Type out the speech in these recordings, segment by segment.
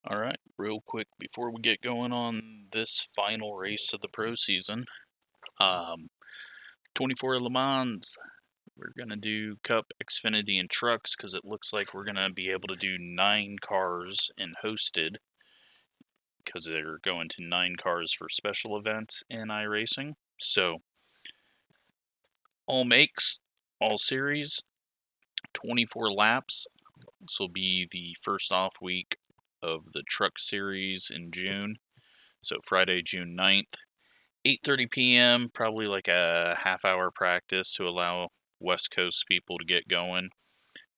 Alright, real quick before we get going on this final race of the pro season, 24 Le Mans, we're going to do Cup, Xfinity, and Trucks because it looks like we're going to be able to do 9 cars in hosted because they're going to 9 cars for special events in iRacing. So, all makes, all series, 24 laps. This will be the first off week of the Truck Series in June. So Friday, June 9th, 8:30 p.m., probably like a half-hour practice to allow West Coast people to get going.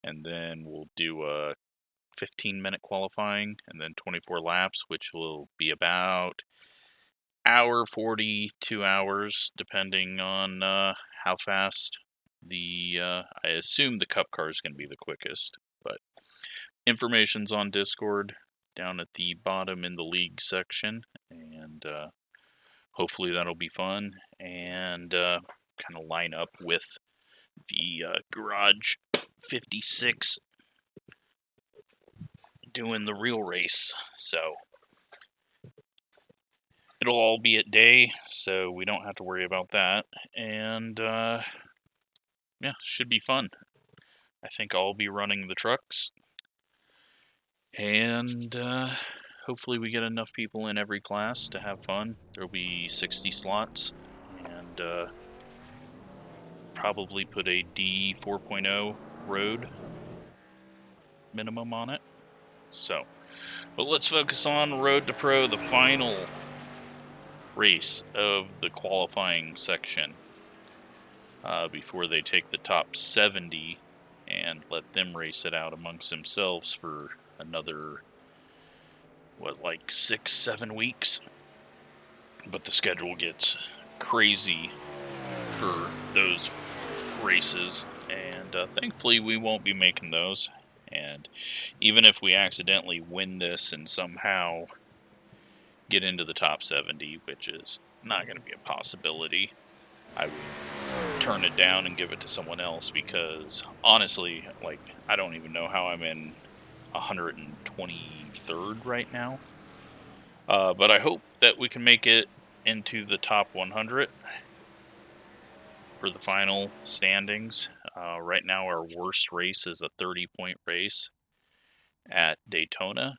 And then we'll do a 15-minute qualifying and then 24 laps, which will be about hour 40, 2 hours, depending on how fast I assume the Cup car is going to be the quickest. But information's on Discord down at the bottom in the league section, and hopefully that'll be fun and kind of line up with the Garage 56 doing the real race. So it'll all be at day, so we don't have to worry about that. And yeah, should be fun. I think I'll be running the trucks. And hopefully we get enough people in every class to have fun. There'll be 60 slots, and probably put a D 4.0 road minimum on it. So, but let's focus on Road to Pro, the final race of the qualifying section, before they take the top 70 and let them race it out amongst themselves for another, like 6-7 weeks. But the schedule gets crazy for those races, and thankfully we won't be making those. And even if we accidentally win this and somehow get into the top 70, which is not going to be a possibility, I would turn it down and give it to someone else, because honestly, like, I don't even know how I'm in 123rd right now. But I hope that we can make it into the top 100 for the final standings. Right now our worst race is a 30-point race at Daytona.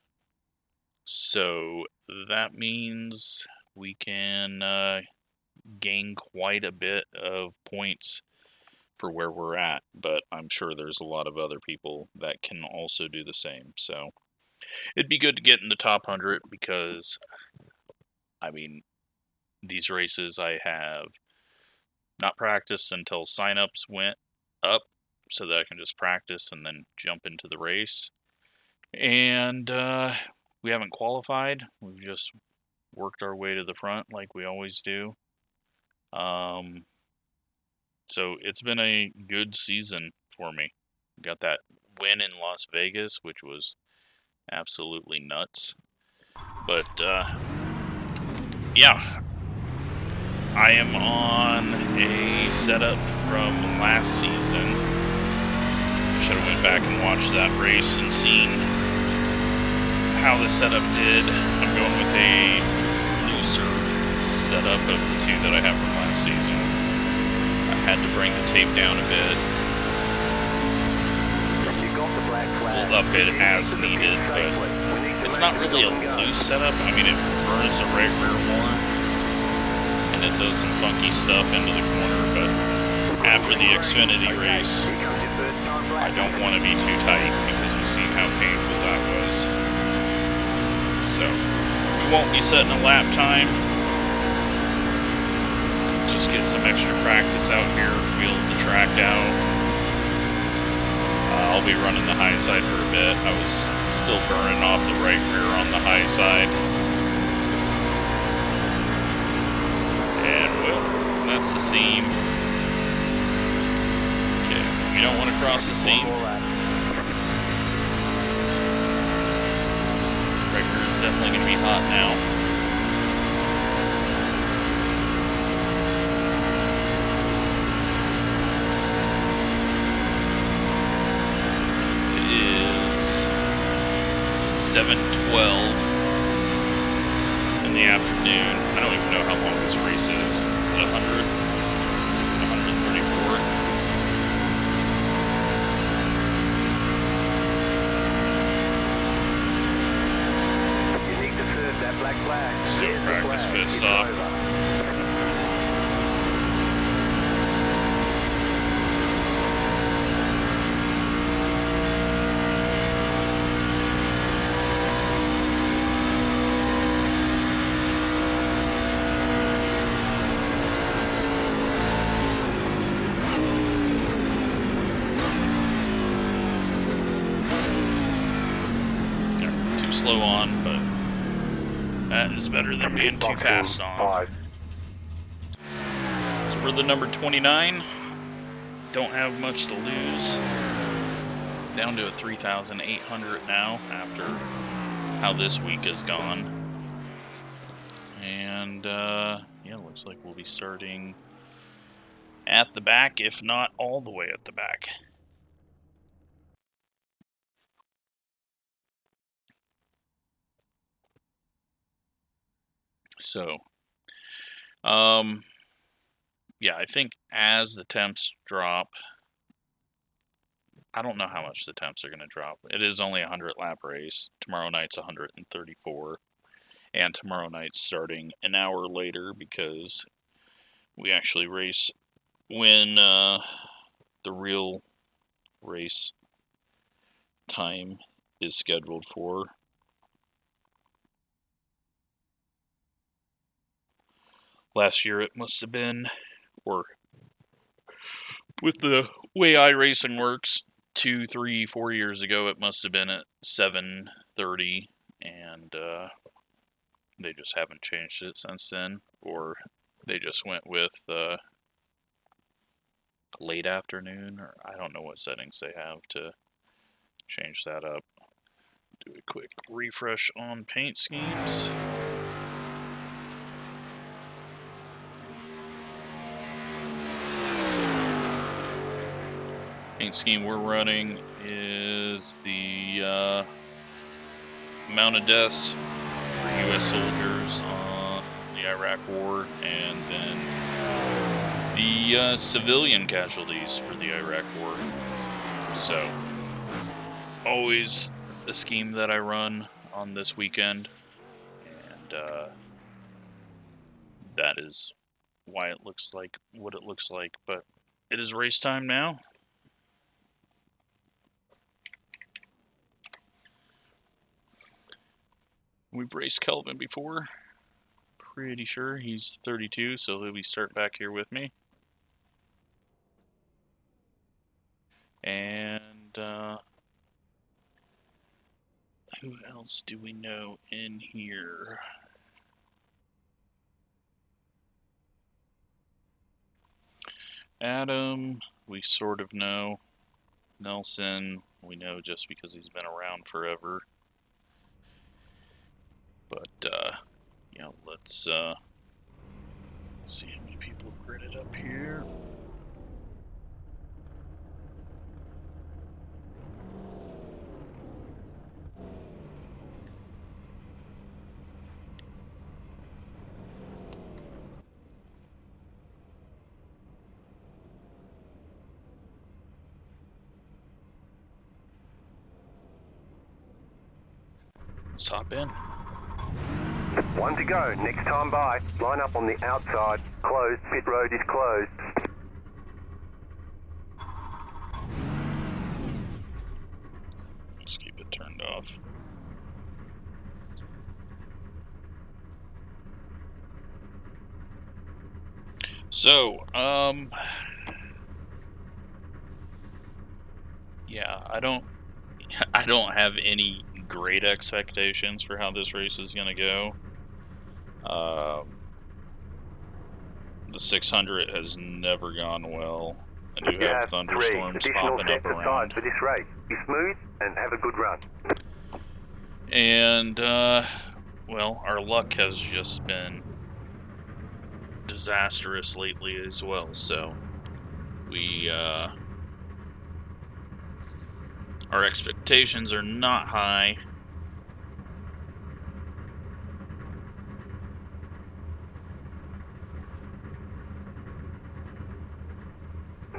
So that means we can gain quite a bit of points for where we're at, but I'm sure there's a lot of other people that can also do the same. So it'd be good to get in the top 100 because, I mean, these races I have not practiced until signups went up so that I can just practice and then jump into the race. And we haven't qualified. We've just worked our way to the front like we always do. So it's been a good season for me. Got that win in Las Vegas, which was absolutely nuts. But yeah, I am on a setup from last season. Should have went back and watched that race and seen how the setup did. I'm going with a looser setup of the two that I have from last season. I had to bring the tape down a bit. We'll up it as needed, but it's not really a loose setup. I mean, it burns the right rear more, and it does some funky stuff into the corner, but after the Xfinity race, I don't want to be too tight because you've seen how painful that was. So, we won't be setting a lap time. Just get some extra practice out here, feel the track out. I'll be running the high side for a bit. I was still burning off the right rear on the high side. And, well, that's the seam. Okay, you don't want to cross the seam. Right rear is definitely going to be hot now. 7:12 in the afternoon. I don't even know how long this race is. 100? 134? You need to serve that black flag. Still practice pit stop. Slow on, but that is better than being too fast on. So we're the number 29. Don't have much to lose. Down to a 3,800 now after how this week has gone. And yeah, looks like we'll be starting at the back, if not all the way at the back. So, yeah, I think as the temps drop, I don't know how much the temps are going to drop. It is only a 100 lap race. Tomorrow night's 134. And tomorrow night's starting an hour later because we actually race when the real race time is scheduled for. Last year it must have been, or with the way iRacing works, 2, 3, 4 years ago, it must have been at 7:30, and they just haven't changed it since then, or they just went with late afternoon, or I don't know what settings they have to change that up. Do a quick refresh on paint schemes. Paint scheme we're running is the amount of deaths for U.S. soldiers on the Iraq War, and then the civilian casualties for the Iraq War. So, always the scheme that I run on this weekend, and that is why it looks like what it looks like. But it is race time now. We've raced Kelvin before. Pretty sure he's 32, so he'll be starting back here with me. And who else do we know in here? Adam, we sort of know. Nelson, we know just because he's been around forever. But, yeah, let's see how many people have gridded up here. Let's hop in. 1 to go. Next time by. Line up on the outside. Closed. Pit road is closed. Just keep it turned off. So, yeah, I don't have any great expectations for how this race is going to go. The 600 has never gone well. I do have thunderstorms popping up around. For this race. Be smooth and have a good run. And, well, our luck has just been disastrous lately as well, so we, our expectations are not high,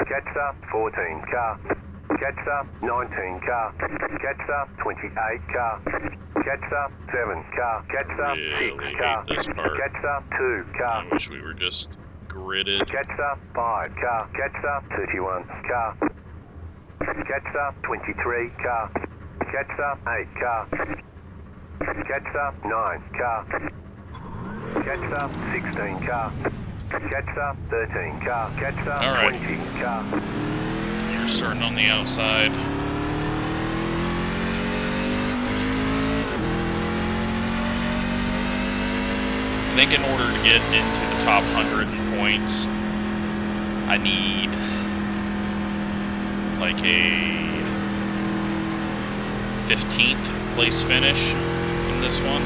Catch up 14 car. Catch up 19 car. Catch up 28 car. Catch up 7 car. Catch up 6 car. Hate this part. Catch up 2 car. I wish we were just gridded. Catch up 5 car. Catch up 31 car. Catch up 23 car. Catch up 8 car. Catch up 9 car. Catch up 16 car. Catch up 13 car. Catch up 20 car. You're starting on the outside. I think in order to get into the top 100 points, I need like a 15th place finish in this one.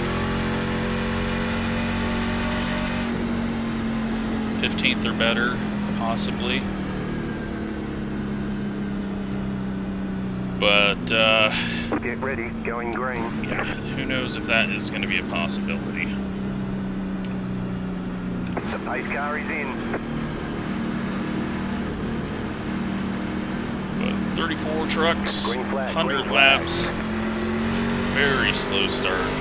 15th or better, possibly. But, get ready, going green. Yeah, who knows if that is going to be a possibility. The pace car is in. But 34 trucks, Green flag, 100 green laps, very slow start.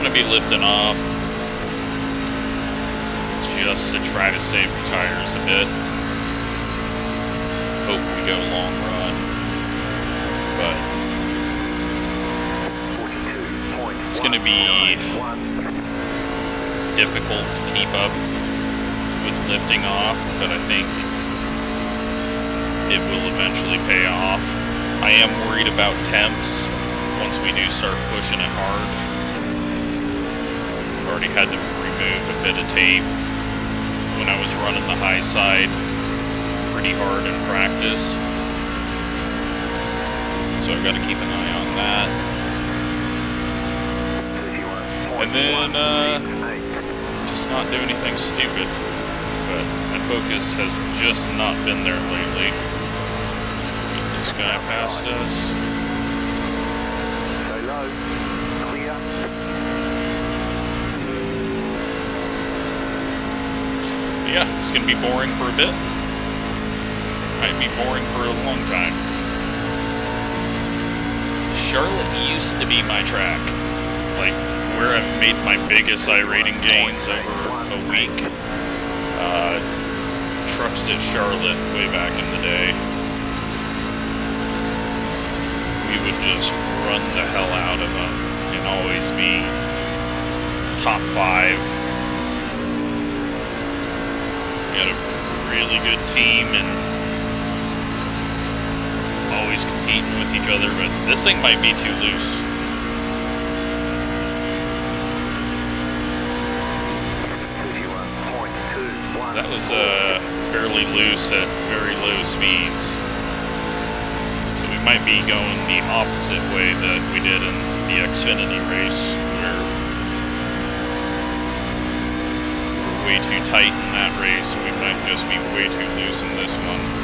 Be lifting off just to try to save the tires a bit. Hope we go long run, but it's going to be difficult to keep up with lifting off, but I think it will eventually pay off. I am worried about temps once we do start pushing it hard. Already had to remove a bit of tape when I was running the high side pretty hard in practice, so I've got to keep an eye on that. And then just not do anything stupid, but my focus has just not been there lately. Get this guy past us. So low, clear. Yeah, it's going to be boring for a bit. Might be boring for a long time. Charlotte used to be my track. Like, where I've made my biggest iRating gains over a week. Trucks at Charlotte way back in the day. We would just run the hell out of them and always be top 5. Got a really good team and always competing with each other, but this thing might be too loose. That was fairly loose at very low speeds. So we might be going the opposite way that we did in the Xfinity race, where way too tight in that race, and we might just be way too loose in this one.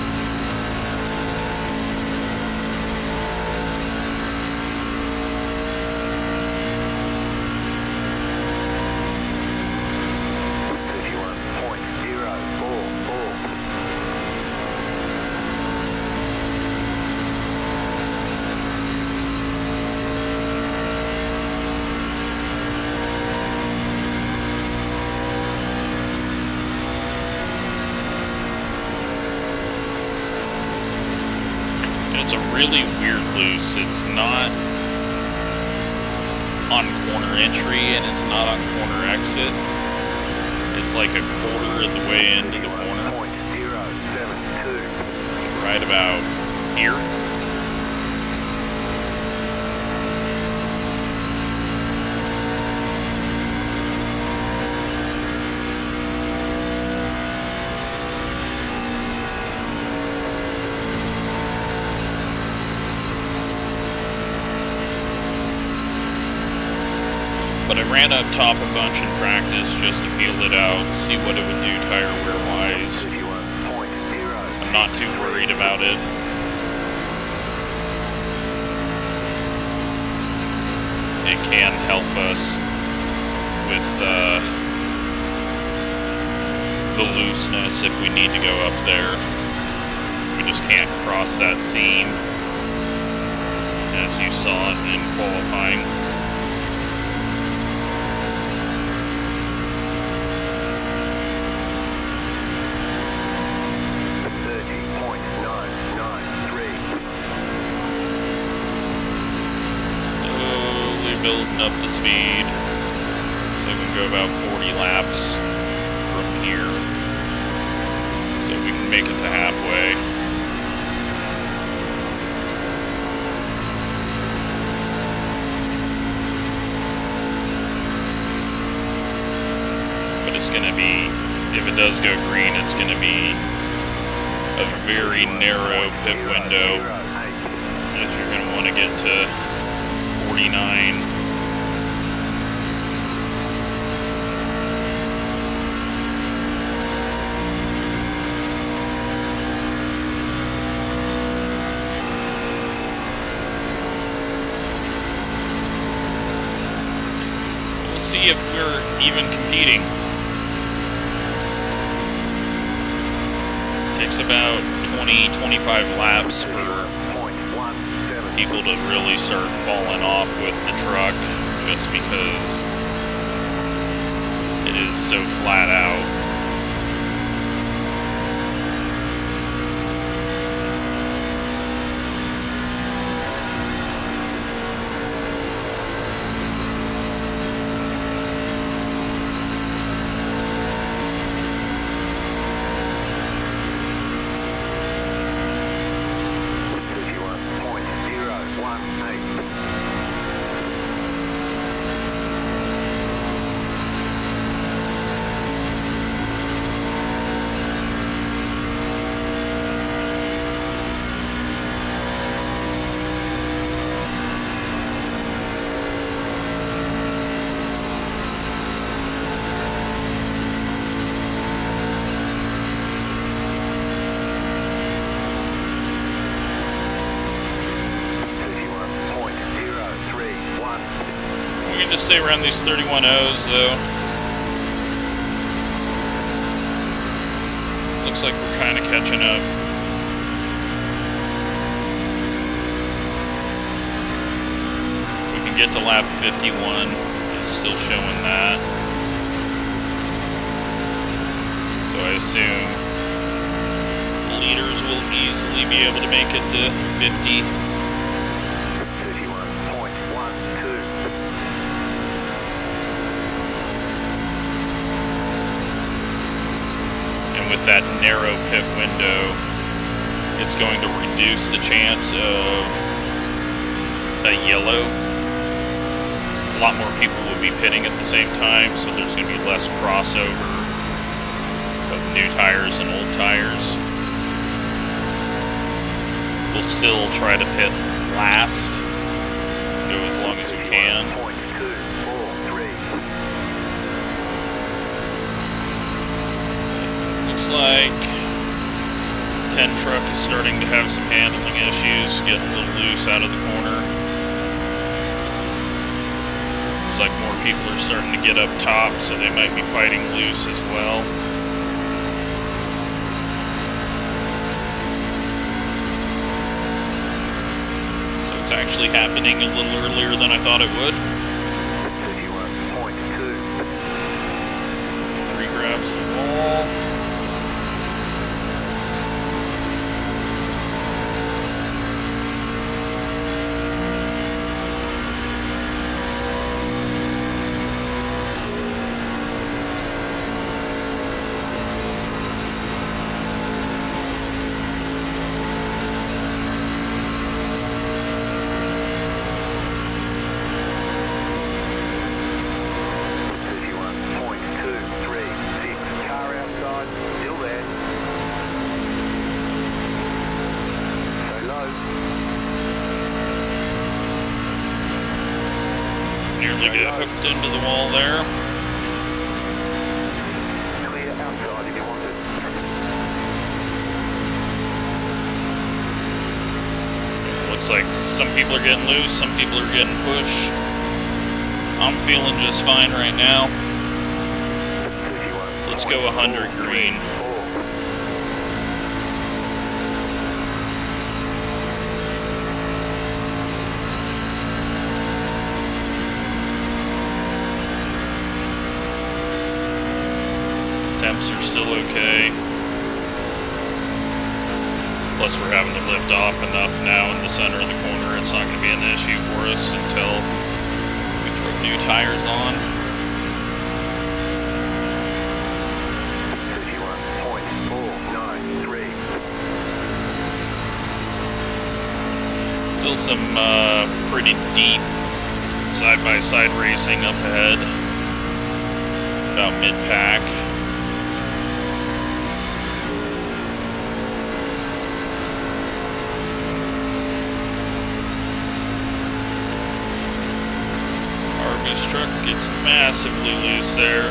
It's a really weird loose. It's not on corner entry and it's not on corner exit. It's like a quarter of the way into the corner. Right about here. ran up top a bunch in practice just to feel it out, see what it would do tire wear wise. I'm not too worried about it. It can help us with the looseness if we need to go up there. We just can't cross that seam, as you saw it in qualifying. Building up the speed so we can go about 40 laps from here, so we can make it to halfway. But it's going to be, if it does go green, it's going to be a very narrow pit window, as you're going to want to get to 49. We'll see if we're even competing. It takes about 20-25 laps for people to really start falling off with the truck, just because it is so flat out. Stay around these 31.0s though. Looks like we're kind of catching up. We can get to lap 51. It's still showing that. So I assume leaders will easily be able to make it to 50. With that narrow pit window, it's going to reduce the chance of a yellow. A lot more people will be pitting at the same time, so there's going to be less crossover of new tires and old tires. We'll still try to pit last, go as long as we can. Like 10 truck is starting to have some handling issues, getting a little loose out of the corner. Looks like more people are starting to get up top, so they might be fighting loose as well. So it's actually happening a little earlier than I thought it would. 3 grabs the ball. to get hooked into the wall there. Clear outside if you want it. Looks like some people are getting loose, some people are getting pushed. I'm feeling just fine right now. Let's go 100 green. Temps are still okay. Plus we're having to lift off enough now in the center of the corner. It's not going to be an issue for us until we throw new tires on. 31.493. Still some pretty deep side-by-side racing up ahead. About mid-pack. Harvey's truck gets massively loose there.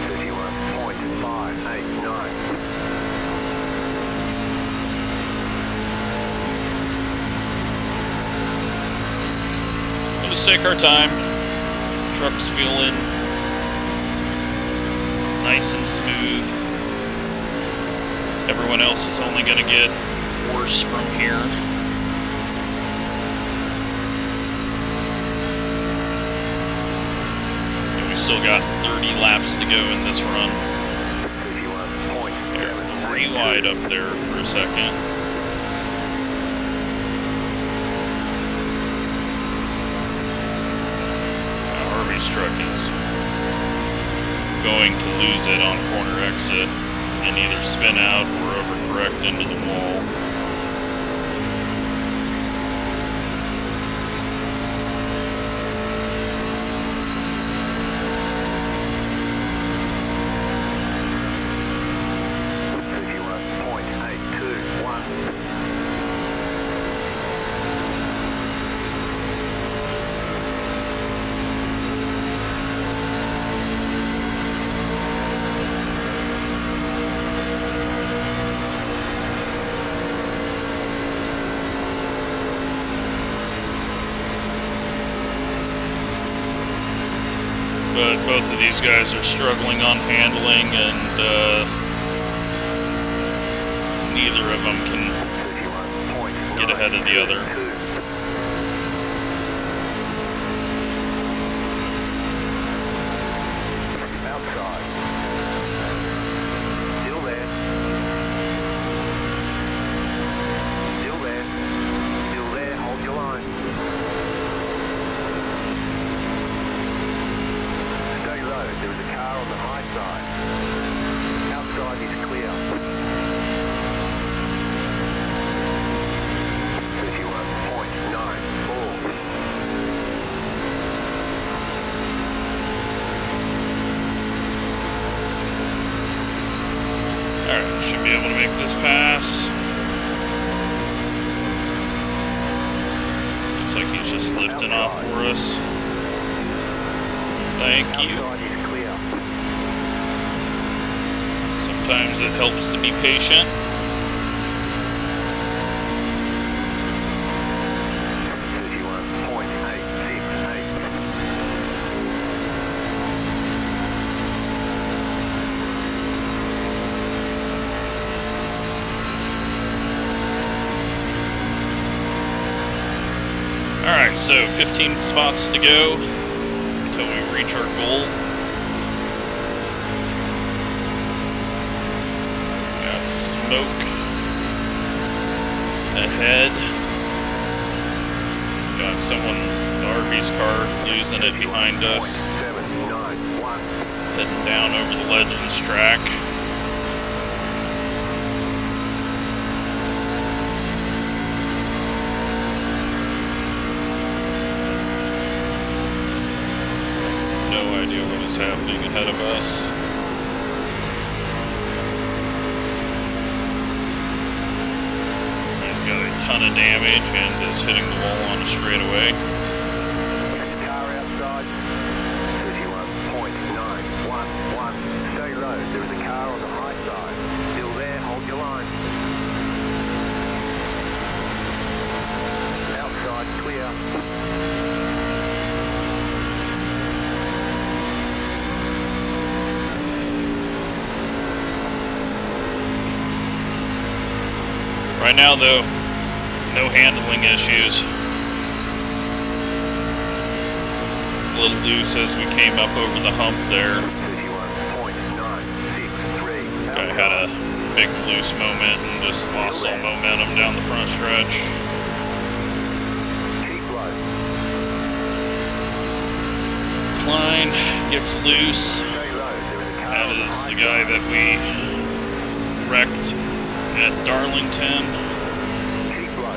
31.589. We'll just take our time. Truck's feeling nice and smooth. Everyone else is only going to get worse from here. And we still got 30 laps to go in this run. 3 wide up there for a second. Harvey's truck is going to lose it on corner exit and either spin out or overcorrect into the wall. But both of these guys are struggling on handling, and neither of them can get ahead of the other. Outside. Still there. Still there. Still there. Hold your line. Stay low. There is a car on the high side. Outside is clear. 31.94. Alright, should be able to make this pass. Looks like he's just lifting off for us. Thank you. Outside is clear. Sometimes it helps to be patient. 31.868. Alright, so 15 spots to go until we reach our goal. Got smoke ahead. Got someone, RV's car, losing it behind us. 791. Heading down over the Legends track. No idea what is happening ahead of us. He's got a ton of damage and is hitting the wall on a straightaway. Car outside, 31.911. Stay low, there is a car on the high side. Still there, hold your line. Outside, clear. Right now, though, no handling issues. A little loose as we came up over the hump there. 31.963. Guy had a big loose moment and just lost all momentum down the front stretch. Keep low. Klein gets loose. Stay low, there is a car That on the is high the guy side. that we wrecked at Darlington. Keep low.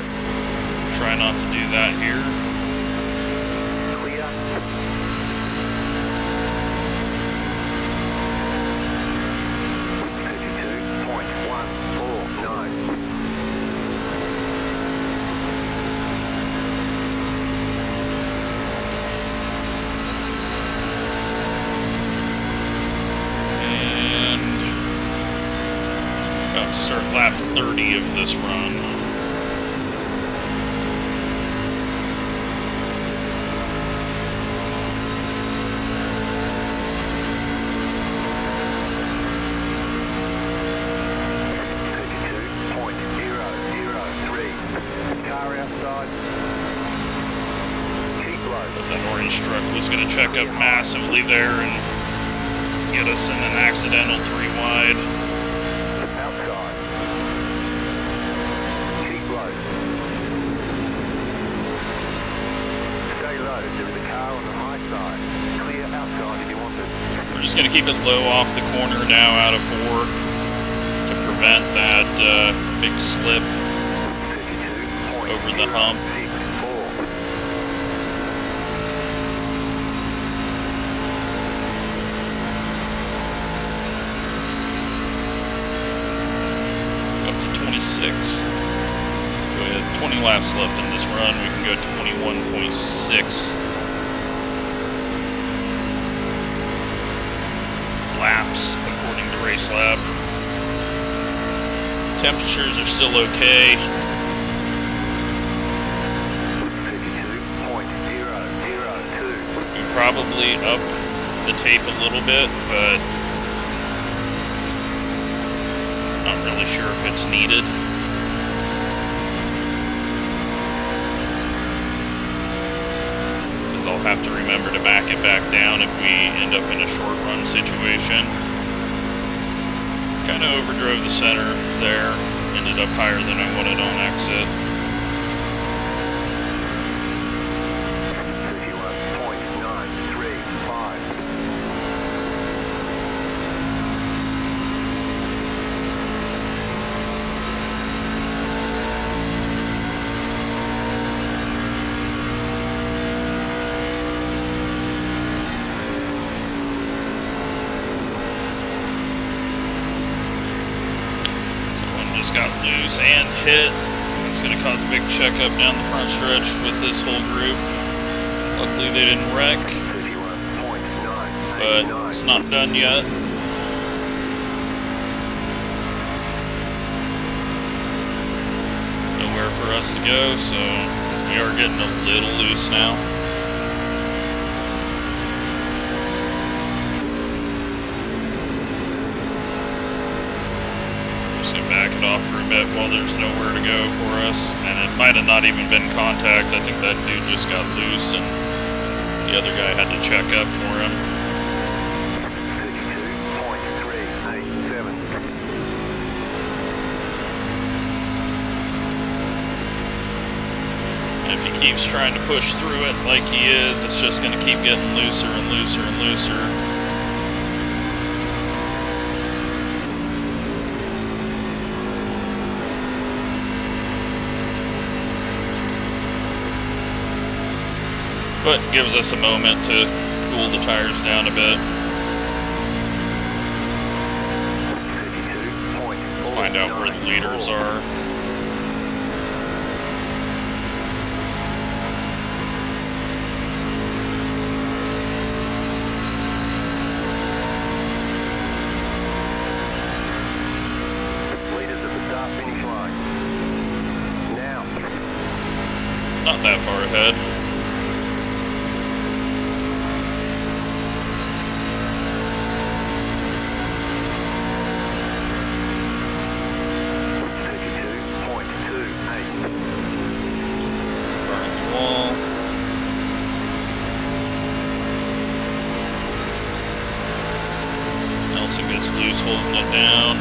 Try not to do that here. Clear. And about to start lap 30 of this run. Car outside. Keep low. But that orange truck was going to check up massively there and get us in an accidental 3 wide. Outside. Keep low. Stay low. There is a car on the high side. Clear outside if you want it. We're just going to keep it low off the corner now out of 4 to prevent that big slip over the hump. 62.064. Up to 26th. With 20 laps left in this run, we can go 21.6 laps according to Racelab. Temperatures are still okay. 52.002. We probably up the tape a little bit, but not really sure if it's needed. Because I'll have to remember to back it back down if we end up in a short run situation. Kind of overdrove the center there. Ended up higher than I wanted on exit. 31.935. Just got loose and hit. It's going to cause a big checkup down the front stretch with this whole group. Luckily they didn't wreck, but it's not done yet. Nowhere for us to go, so we are getting a little loose now. Back it off for a bit while there's nowhere to go for us, and it might have not even been contact. I think that dude just got loose and the other guy had to check up for him. 32.387. And if he keeps trying to push through it like he is, it's just going to keep getting looser and looser and looser. But gives us a moment to cool the tires down a bit. Find out where the leaders are. Not that far ahead. Burn the wall. Nelson gets loose holding it down.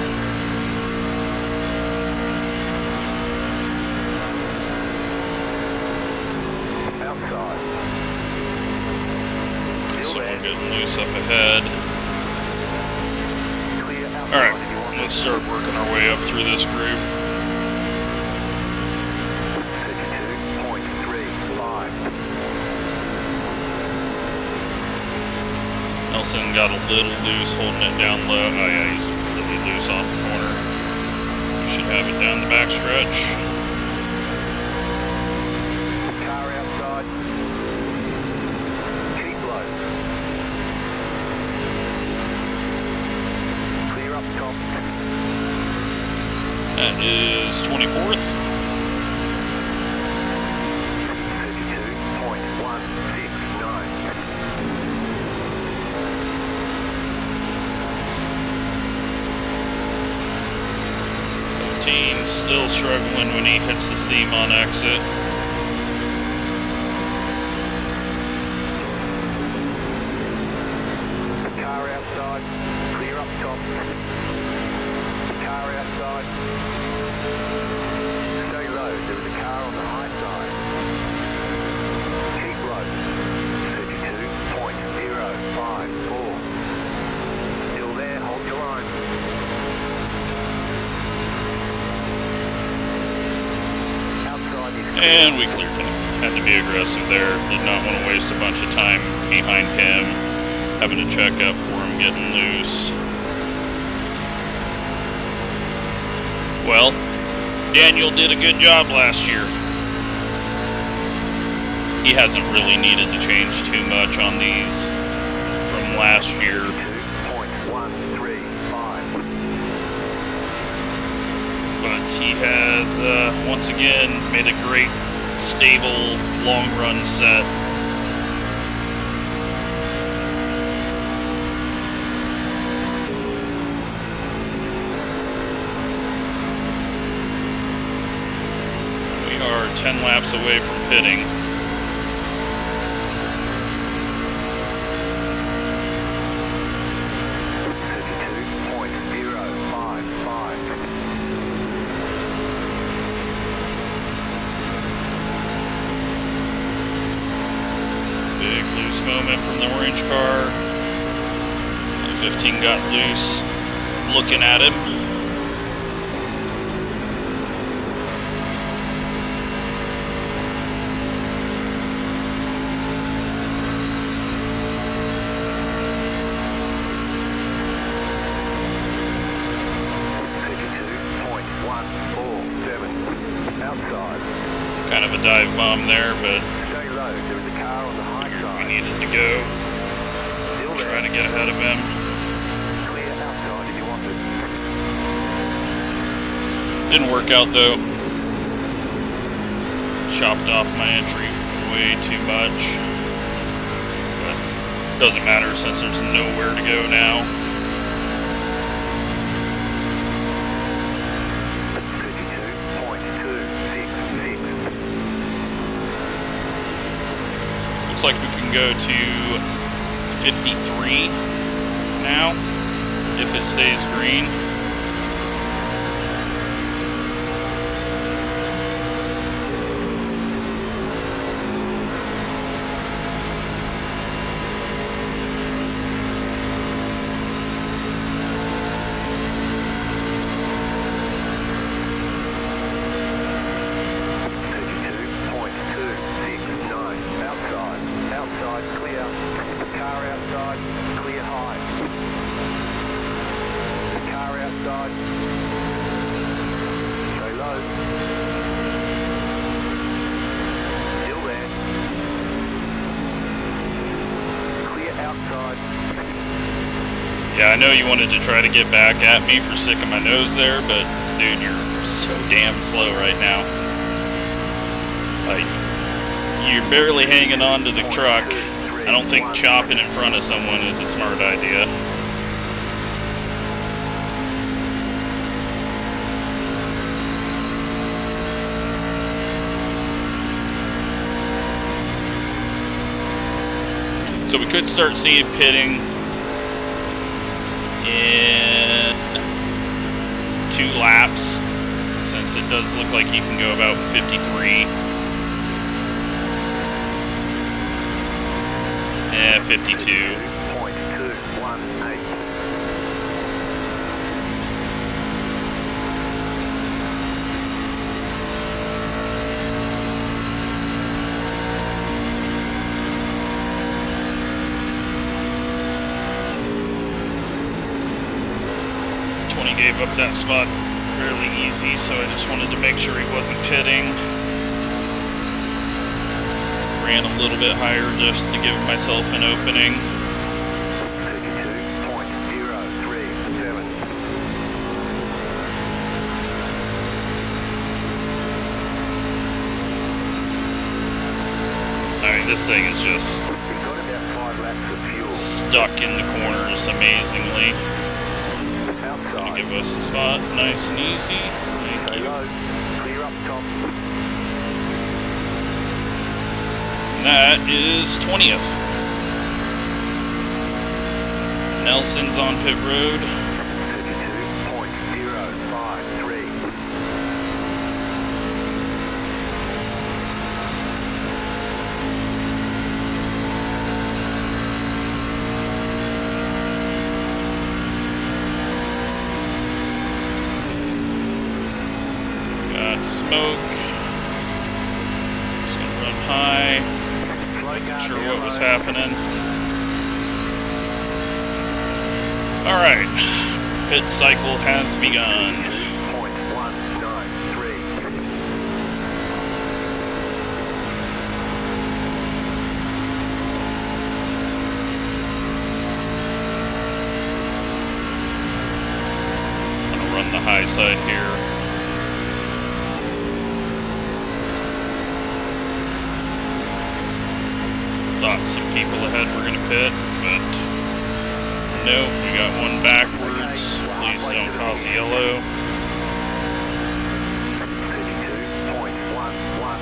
Someone getting loose up ahead. Alright, let's start working our way up through this group. 32.35. Nelson got a little loose holding it down low. Oh yeah, he's really loose off the corner. We should have it down the back stretch. Car outside. Keep low. Clear up top. That is 24th. 32.169. 17, still struggling when he hits the seam on exit. Car outside. Clear up top. Car outside. Stay low. There is a car on the high side. Keep low. 32.054. Still there. Hold your line. Outside is clear. And we cleared him. Had to be aggressive there. Did not want to waste a bunch of time behind him, having to check up for him getting loose. Well, Daniel did a good job last year. He hasn't really needed to change too much on these from last year. 2.135. But he has, once again, made a great, stable, long-run set. We are 10 laps away from pitting. Big loose moment from the orange car. The 15 got loose, looking at him. Kind of a dive bomb there, but Stay low. There is a car on the high we side. needed to go. Still there. Trying to get ahead of him. Clear outside if you want it. Didn't work out though. Chopped off my entry way too much. But doesn't matter since there's nowhere to go now. 32.266. Looks like we can go to 53 now if it stays green. Outside, clear. Car outside, clear high. Car outside. Stay low. Still there. Clear outside. Yeah, I know you wanted to try to get back at me for sticking my nose there, but dude, you're so damn slow right now. Like, You're barely hanging on to the truck. I don't think chopping in front of someone is a smart idea. So we could start seeing pitting in 2 laps, since it does look like you can go about 53. 52. Gave up that spot fairly easy, so I just wanted to make sure he wasn't pitting. Ran a little bit higher just to give myself an opening. 32.037. Alright, this thing is just stuck in the corners amazingly. It's gonna give us the spot nice and easy. Thank you. Clear up top. And that is 20th. Nelson's on pit road. 32.053. Smoke. Just gonna run high. Wasn't sure what was happening. Alright. Pit cycle has begun. 0.193. I'm gonna run the high side here. Thought some people ahead were going to pit, but nope, we got one backwards. Please don't cause a yellow.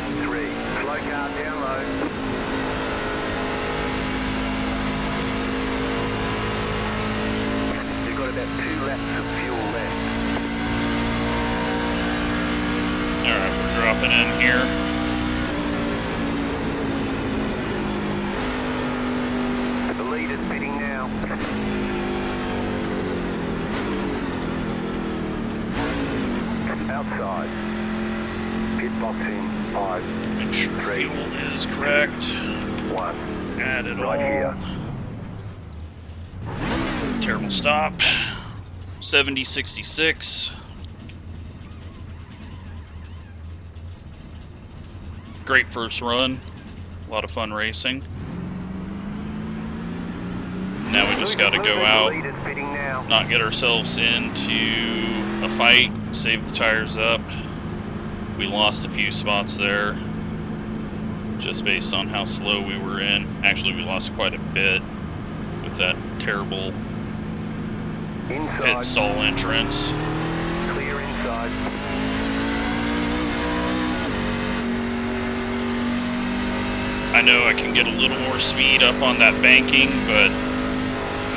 32.113. Slow car down low. You've got about 2 laps of fuel left. Alright, we're dropping in here. Pitting now. Outside. Pit box in 5. Make sure fuel is correct. 1. Add it right all. Here. Terrible stop. 70.66. Great first run. A lot of fun racing. Now we just got to go out, not get ourselves into a fight, save the tires up. We lost a few spots there, just based on how slow we were in. Actually, we lost quite a bit with that terrible pit stall entrance. Clear inside. I know I can get a little more speed up on that banking, but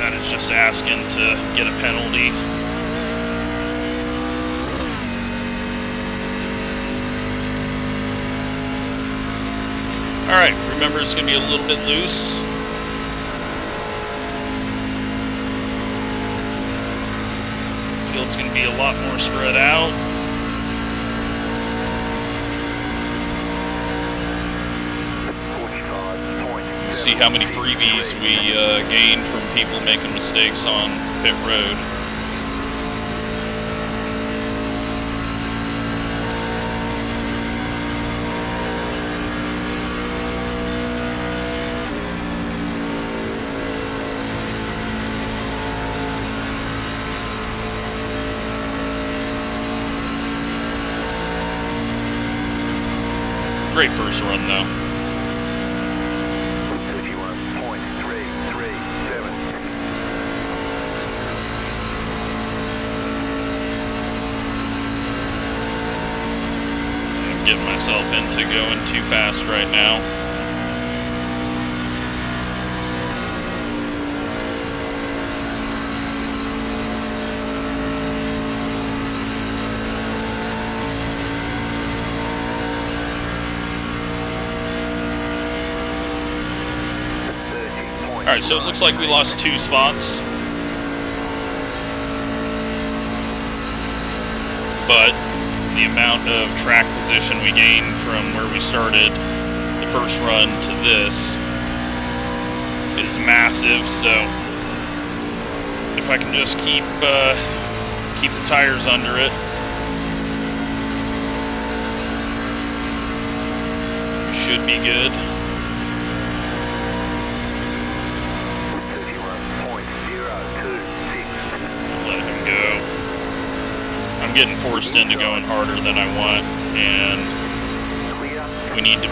that is just asking to get a penalty. Alright, remember it's going to be a little bit loose. Field's going to be a lot more spread out. See how many freebies we gained from people making mistakes on pit road. Great first run though. getting myself into going too fast right now. Alright, so it looks like we lost 2 spots. But the amount of track position we gained from where we started the first run to this is massive, so if I can just keep the tires under it, we should be good. Getting forced into going harder than I want, and we need to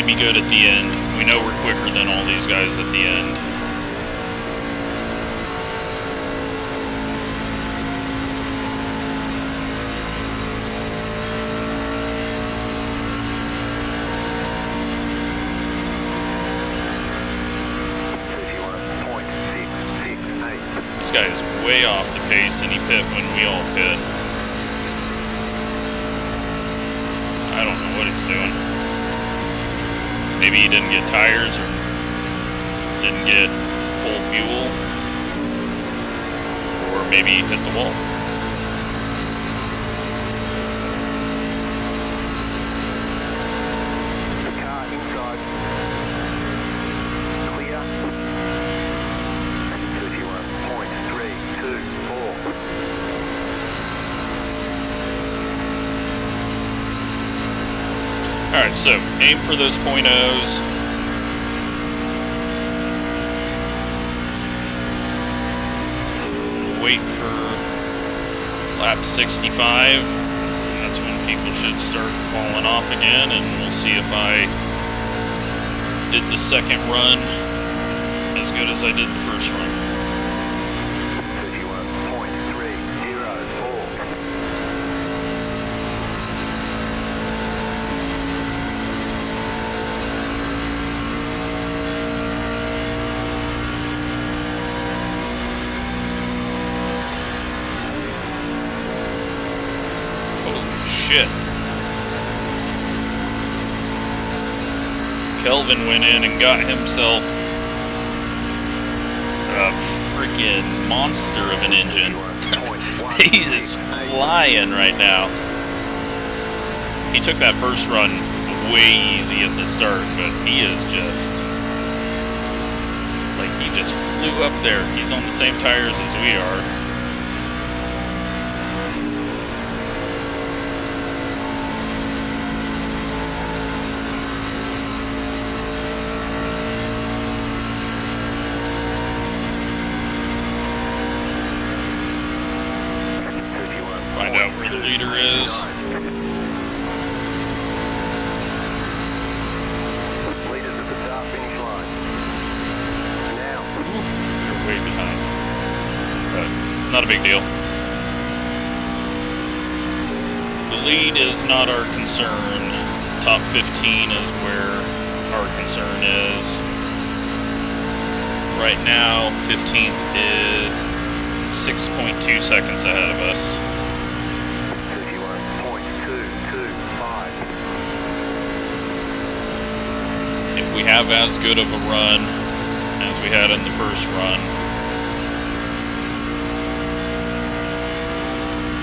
be good at the end. We know we're quicker than all these guys at the end. This guy is way off the pace, and he pit when we all pit. I don't know what he's doing. Maybe he didn't get tires or didn't get full fuel, or maybe he hit the wall. The car inside. Clear. 31.324. Alright, so aim for those .0s. Wait for lap 65. And that's when people should start falling off again, and we'll see if I did the second run as good as I did the first run. 31.304. Shit. Kelvin went in and got himself a freaking monster of an engine. He is flying right now. He took that first run way easy at the start, but he is just like, he just flew up there. He's on the same tires as we are. Find out where the leader is. Leaders at the start finish line. Now. We're way behind. But not a big deal. The lead is not our concern. Top 15 is where our concern is. Right now, 15th is 6.2 seconds ahead of us. 31.225. If we have as good of a run as we had in the first run,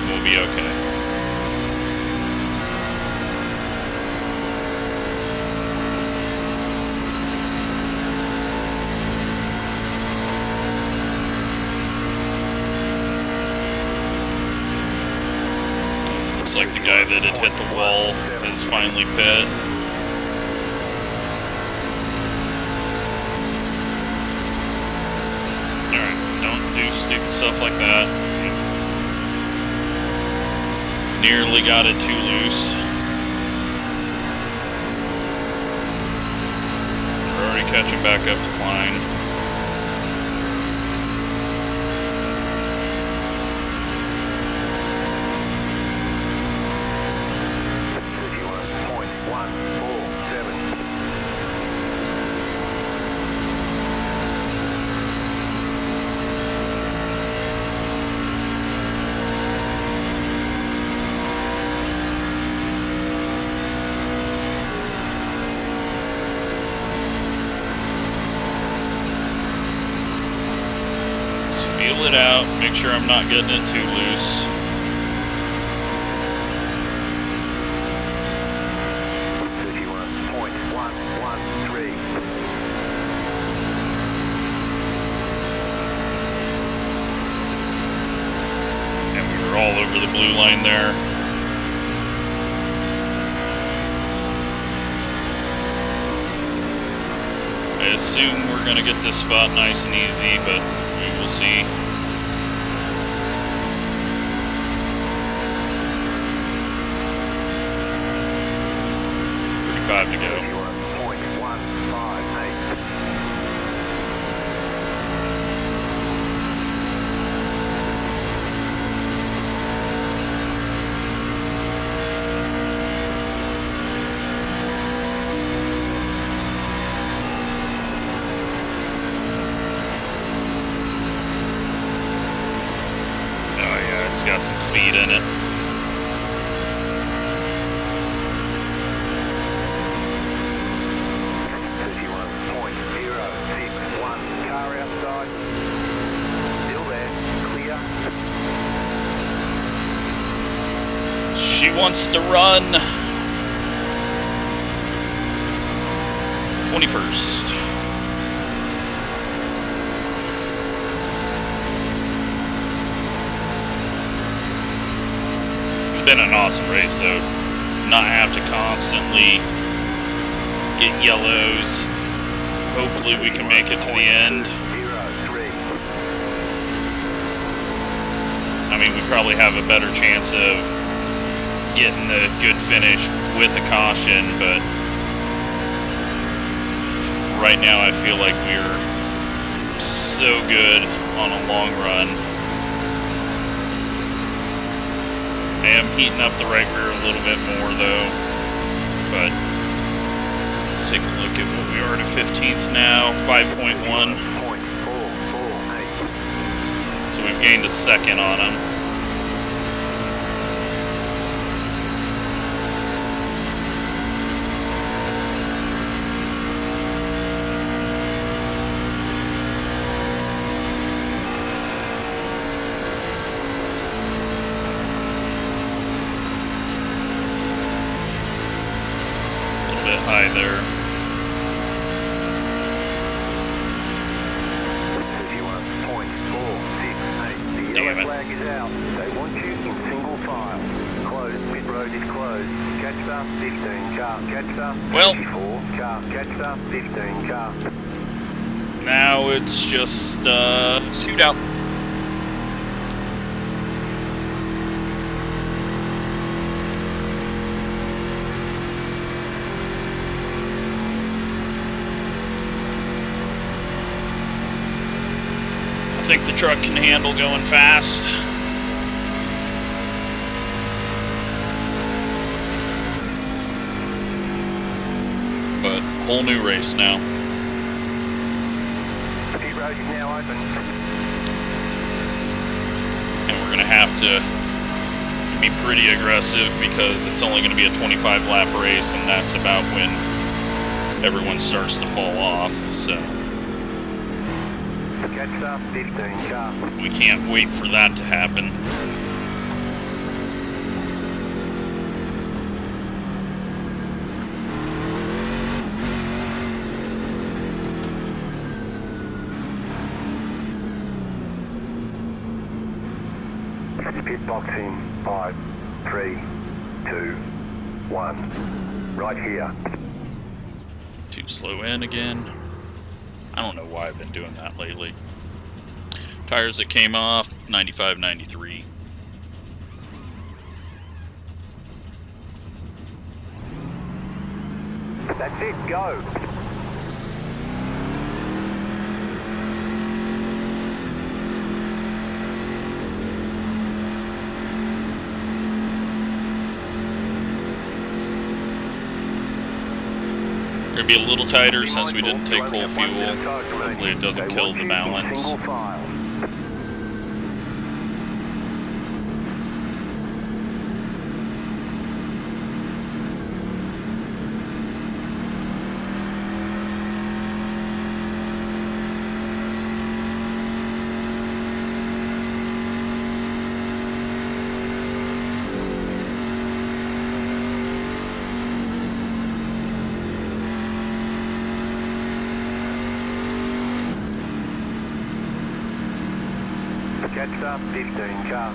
we'll be okay. Looks like the guy that had hit the wall has finally pit. Alright, don't do stupid stuff like that. Nearly got it too loose. We're already catching back up to Klein. Feel it out, make sure I'm not getting it too loose. And we were all over the blue line there. I assume we're going to get this spot nice and easy, but we will see. To go. Oh yeah, it's got some speed in it. She wants to run. 21st. It's been an awesome race, though. Not have to constantly get yellows. Hopefully we can make it to the end. I mean, we probably have a better chance of getting the good finish with a caution, but right now I feel like we're so good on a long run. I am heating up the right rear a little bit more though, but let's take a look at what we are at 15th now, 5.1. So we've gained a second on him. High there. 31.468. The yellow flag is out. They want you in single file. Closed. Pit road is closed. Catch up 15 car. Catch up 54 car. Catch up 15 car. Now it's just shootout. I think the truck can handle going fast. But whole new race now. The road is now open. And we're gonna have to be pretty aggressive because it's only gonna be a 25 lap race, and that's about when everyone starts to fall off, so. Catch up 15 car. We can't wait for that to happen. Pit box in 5, 3, 2, 1. Right here. Too slow in again. I don't know why I've been doing that lately. Tires that came off, 95, 93. That's it, go. We're going to be a little tighter since we didn't take full fuel. Hopefully it doesn't kill the balance. Catch up, 15 car.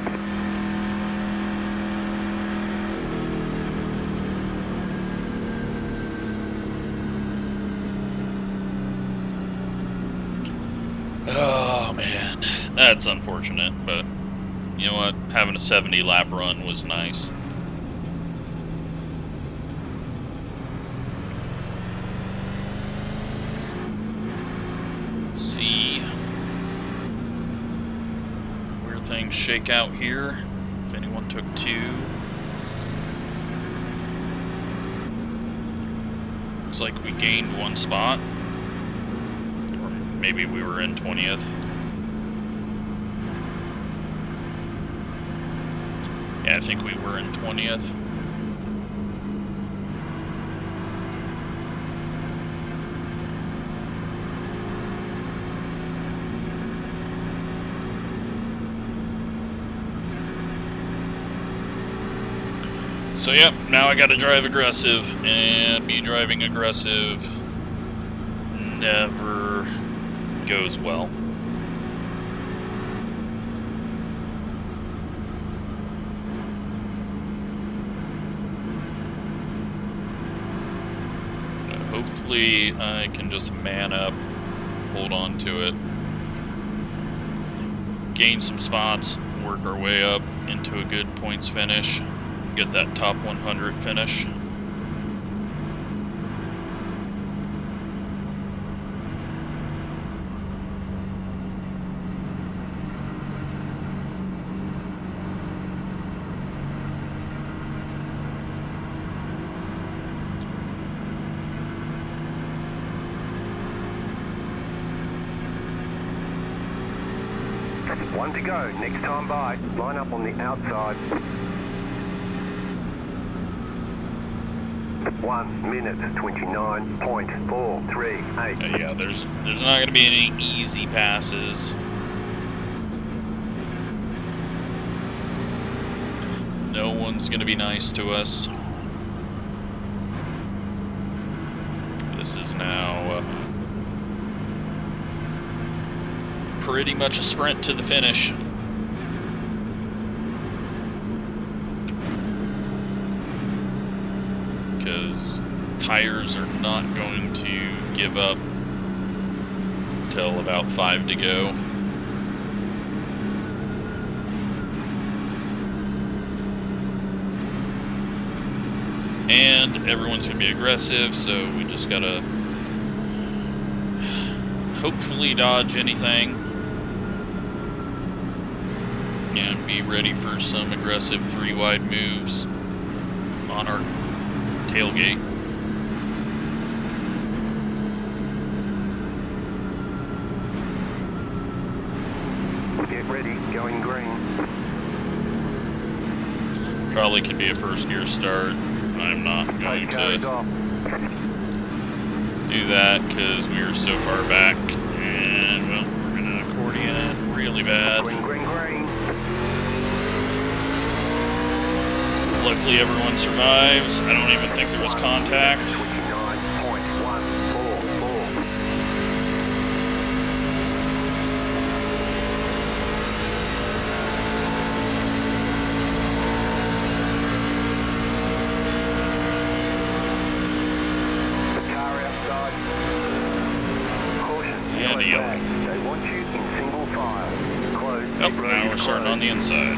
Oh man, that's unfortunate, but you know what? Having a 70 lap run was nice. Let's see where things shake out here. If anyone took 2. Looks like we gained 1 spot. Or maybe we were in 20th. Yeah, I think we were in 20th. So yep, now I gotta drive aggressive, and me driving aggressive never goes well. Hopefully I can just man up, hold on to it, gain some spots, work our way up into a good points finish, get that top 100 finish. One to go, next time by. Line up on the outside. 1 minute 29.438. Yeah, there's not gonna be any easy passes. No one's gonna be nice to us. This is now pretty much a sprint to the finish. Because tires are not going to give up till about 5 to go. And everyone's going to be aggressive, so we just got to hopefully dodge anything. And be ready for some aggressive 3-wide moves on our tailgate. Get ready, going green. Probably could be a first gear start. I'm not going to do that because we are so far back. And, well, we're going to accordion it really bad. Green, green, green. Luckily, everyone survives. I don't even think there was contact. 29.144. The car outside. Caution, And a yellow yellow. flag. They want you in single file. Close. Oh, now we're starting on the inside.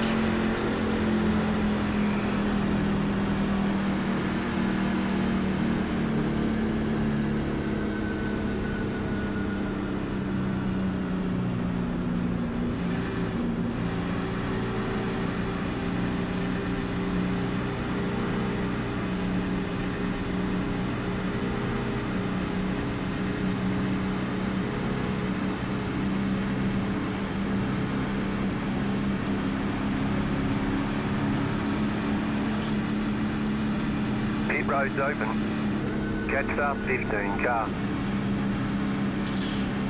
Pit road's open. Catch up, 15 car.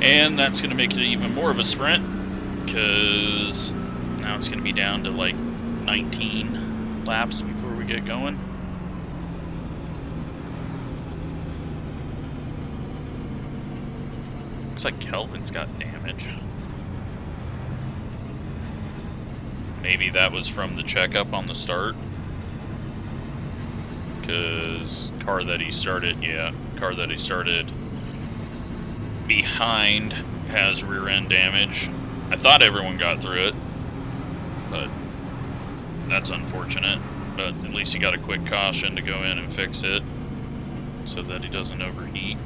And that's going to make it even more of a sprint, because now it's going to be down to like 19 laps before we get going. Looks like Kelvin's got damage. maybe that was from the checkup on the start. Because car that he started behind has rear end damage. I thought everyone got through it, but that's unfortunate. But at least he got a quick caution to go in and fix it so that he doesn't overheat.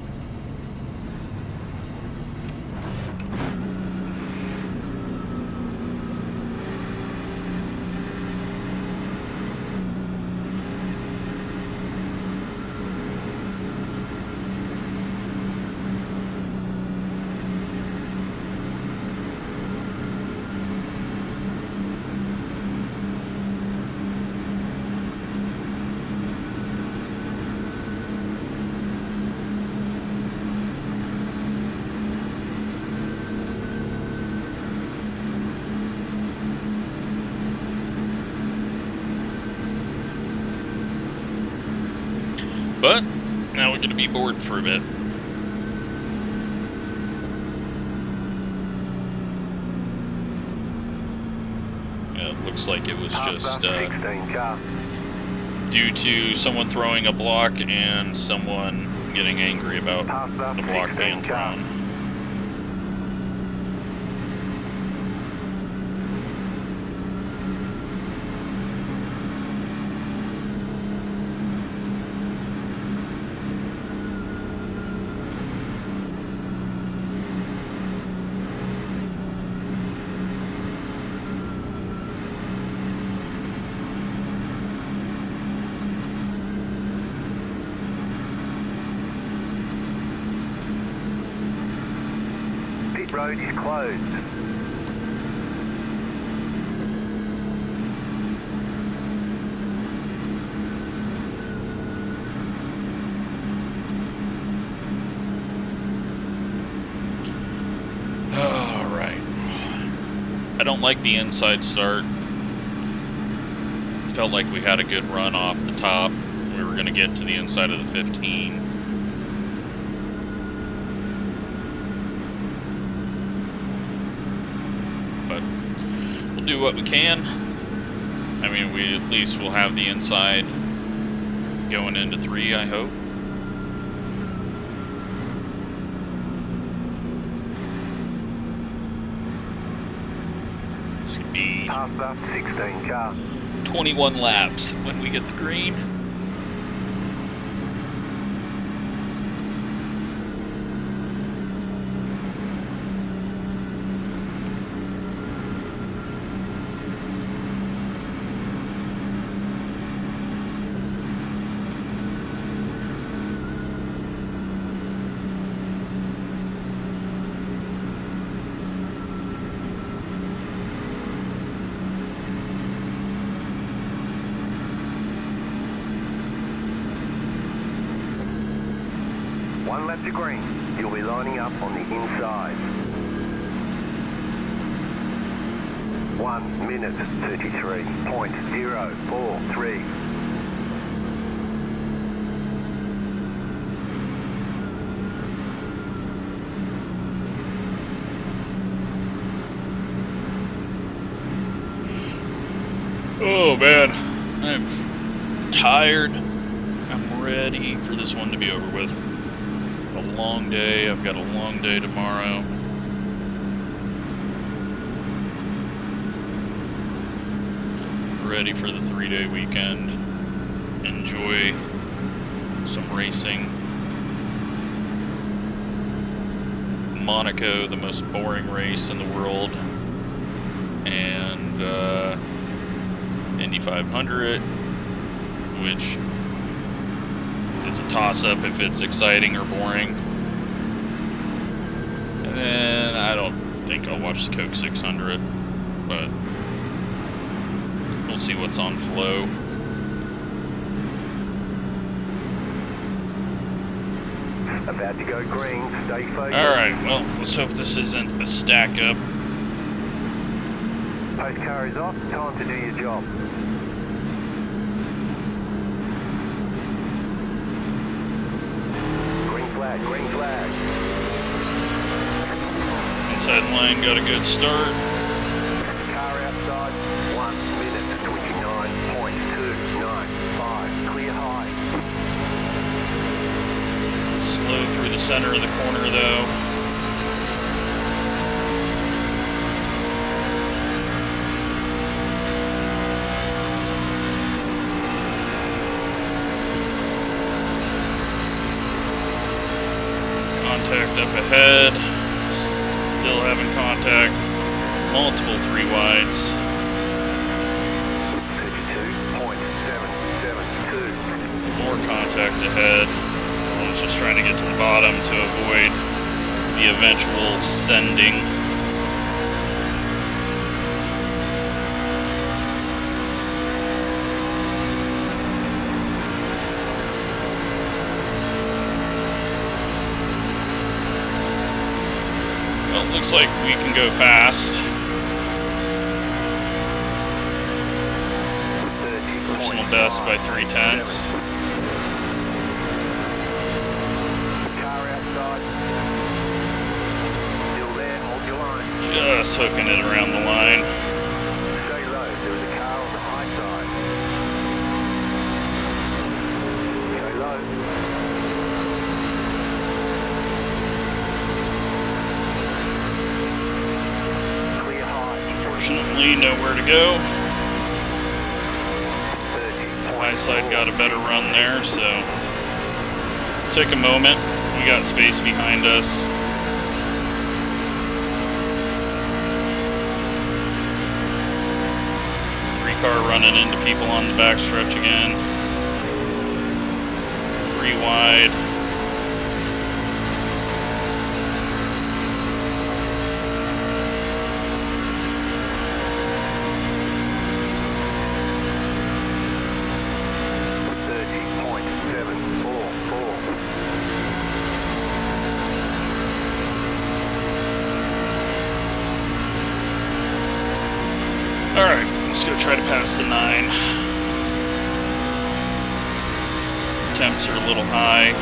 But now we're going to be bored for a bit. Yeah, it looks like it was just due to someone throwing a block and someone getting angry about the block being thrown. Road is closed. All right. I don't like the inside start. Felt like we had a good run off the top. We were going to get to the inside of the 15. Do what we can. I mean, we at least will have the inside going into 3, I hope. This could be 16 car. 21 laps when we get the green. One lap to green. You'll be lining up on the inside. 1 minute 33.043. Oh man, I'm tired. I'm ready for this one to be over with. A long day. I've got a long day tomorrow. Ready for the 3-day weekend. Enjoy some racing. Monaco, the most boring race in the world. And Indy 500, which it's a toss-up if it's exciting or boring. And then I don't think I'll watch the Coke 600, but we'll see what's on Flow. About to go green, stay focused. Alright, well, let's hope this isn't a stack up. Post car is off, time to do your job. Green flag. Inside line got a good start. Car outside, 1. center of the corner though. Contact up ahead. Still having contact. Multiple 3 wides. 32.772. More contact ahead. I was just trying to get to the bottom to avoid the eventual sending. Well, it looks like we can go fast. Personal best by 3/10. Just hooking it around the line. Stay low, there was a car on the high side. Stay low. Clear high. Unfortunately, nowhere to go. High side got a better run there, so take a moment. We got space behind us. Car running into people on the backstretch again. 3 wide. Alright, let's go try to pass the 9. Temps are a little high.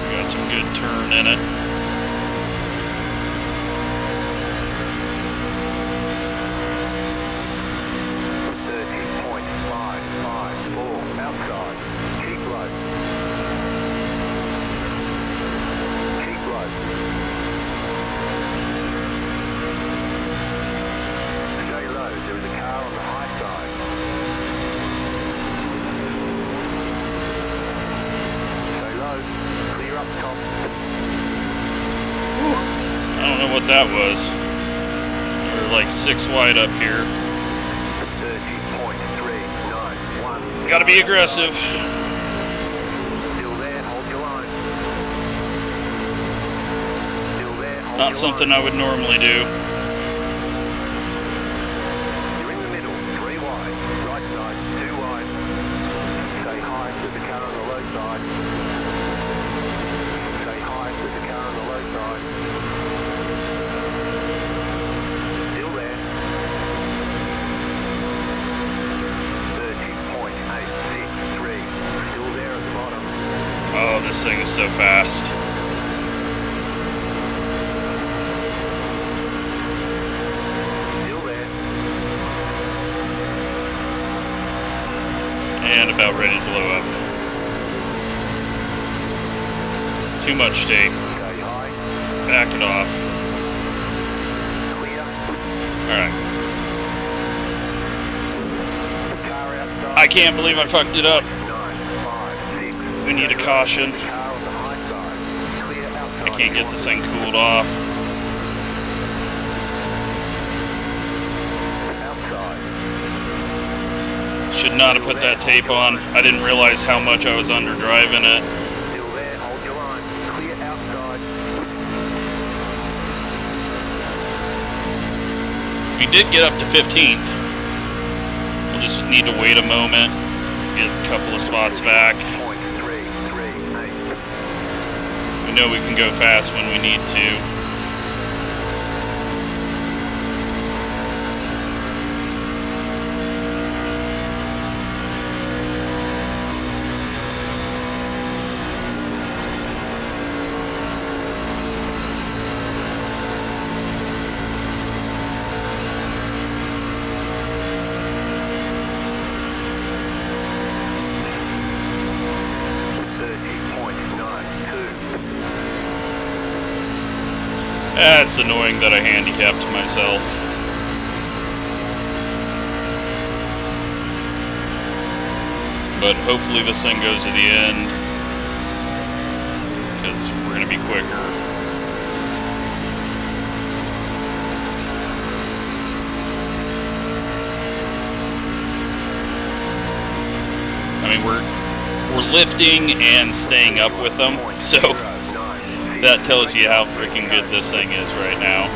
We got some good turn in it. What that was. We're like 6 wide up here. 30.391. Gotta be aggressive. Still there, hold your line. Still there, hold Not your something line. I would normally do. You're in the middle, 3 wide. Right side, 2 wide. Stay high with the car on the low side. Stay high with the car on the low side. Oh, this thing is so fast. Still there. And about ready to blow up. Too much tape. Stay high. Back it off. Clear. Alright. Car outside. I can't believe I fucked it up. 9, 5, 6. We need a caution. Car on the high side. Clear outside. I can't get this thing cooled off. Outside. Should not have put that tape on. I didn't realize how much I was under driving it. Still there, hold your line. Clear outside. We did get up to 15th. We'll just need to wait a moment, get a couple of spots back. 0.338. We know we can go fast when we need to. It's annoying that I handicapped myself. But hopefully this thing goes to the end, because we're going to be quicker. I mean, we're lifting and staying up with them, so that tells you how freaking good this thing is right now.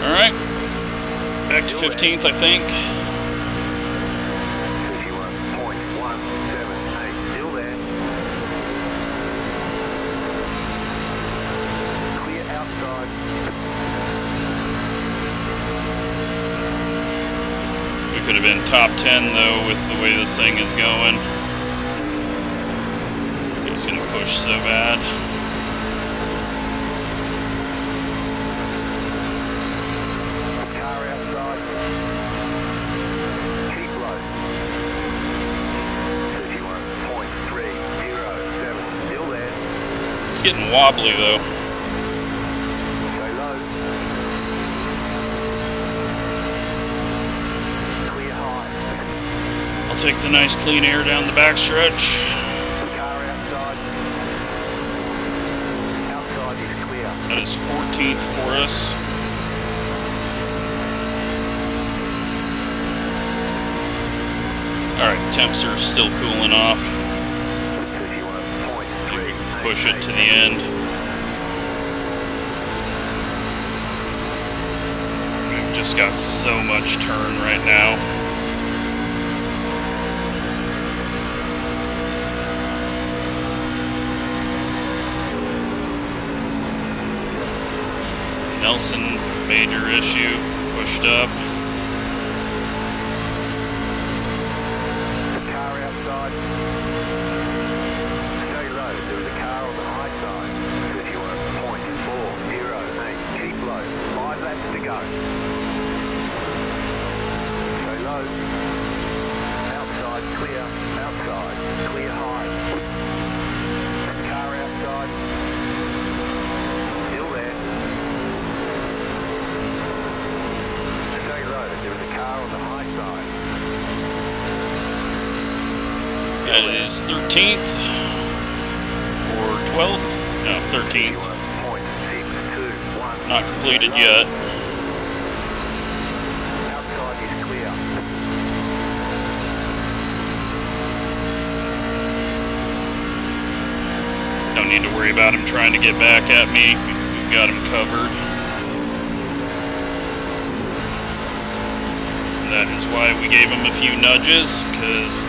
Alright, back to 15th, I think. 31.178, still there. Clear outside. We could have been top 10 though with the way this thing is going. It's going to push so bad. It's getting wobbly though. Stay low. Clear high. I'll take the nice clean air down the backstretch. Car outside. Outside is clear. That is 14th for us. Alright, temps are still cooling off. Push it to the end. We've just got so much turn right now. Nelson, major issue, pushed up. Car outside. Stay low, there was a car on the high side. 31.408, keep low. 5 laps to go. Stay low. Outside, clear. Outside, clear high. Car outside. Still there. Stay low, there was a car on the high side. That is 13th or 12th? No, 13th. Not completed yet. Outside is clear. Don't need to worry about him trying to get back at me. We've got him covered. That is why we gave him a few nudges, because